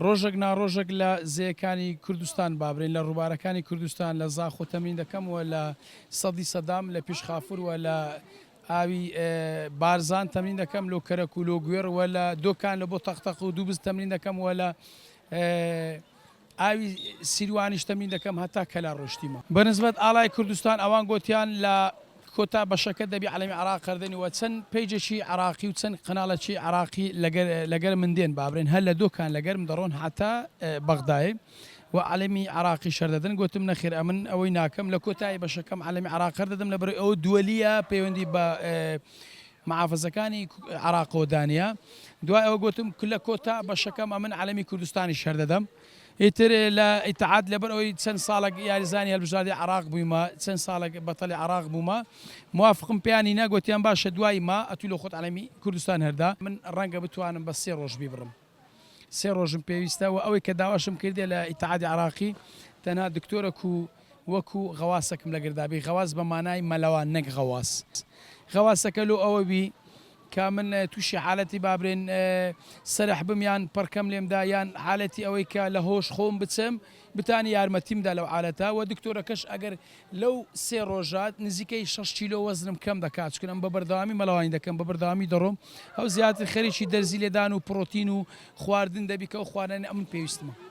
ڕۆژێک ناڕۆژێک لە زەیەکانی کوردستان بابرین لە ڕووبارەکانی کوردستان لە زاخۆ تەمرین دەکەم و لە سەدی سەدام لە پێشخافور و لە ئاوی بارزان تەمرین دەکەم لۆ کەرەک و لۆ گوێر و لە دۆکان لە بۆ تەختەق و دووبز تەمرین دەکەم و لە ئاوی سیروانیش تەمرین دەکەم هەتا کەلا ڕۆشتیمە بەنسبەت ئاڵای کوردستان ئەوان گوتیان لە کۆتا بەشەکە دەبی عەلەمی عێراق کردنی و چەند پەیجێکی عێراقی و چەند قەناڵێکی عێراقی لەگەر من دێن بابرێن هەر لە دۆکان لەگەرم دەڕۆن هەتا بەغدایە و عەلەمی عێراقی شەر دەدەن گوتم نەخێر ئەمن ئەوەی ناکەم لە کۆتایی بەشەکەم عەلەمی عێراق دەدەم لەبەر ئەوە دووەلیە پەیوەندی بە محافزەکانی عێراق و دانیا دوای ئەوە گوتم لە کۆتا بەشەکەم ئەمن عەلەمی کوردستانی شەر دەدەم ئیتر لە ئیتحاد لەبەر ئەوەی چەند ساڵێک یاریزانی هەڵبژاردی عێراق بوویمە چەند ساڵێک بەتەڵی عێراق بوومە موافقم پێیانی نەگوتیان باشە دوای ما ئەتوی لە خۆت عەلەمی کوردستان هەردا من ڕەنگە بتوانم بە 3 ڕۆژ بیبڕم 3 ڕۆژم پێویستە و ئەوەی کە داواشم کردێ لە ئیتحادی عێراقی تەنها دکتۆرێک و وەکو غەواسەکەم لەگردابی غەواس بە مانای مەلەوان نەک غەواس غەواسەکە لۆ ئەوە بی کە من تووشی حالەتی بابرێن سەرح بم یان پڕکەم لێمدا یان حالەتی ئەوەی کە لە هۆش خۆم بچم بتانی یارمەتیمدا لەو حالەتە و دکتۆرەکەش ئەگەر لەو 3 ڕۆژات نزیکەی 6 کیلۆ وەزنم کەم دەکات چکە ئەم بە بەردەوامی مەلەوانی دەکەم بە بەردەوامی دەڕۆم ئەو زیاتر خەریکی دەرزی لێدان و پرۆتین و خواردن دەبی کە ئەو خواردنی ئەمن پێویستمە.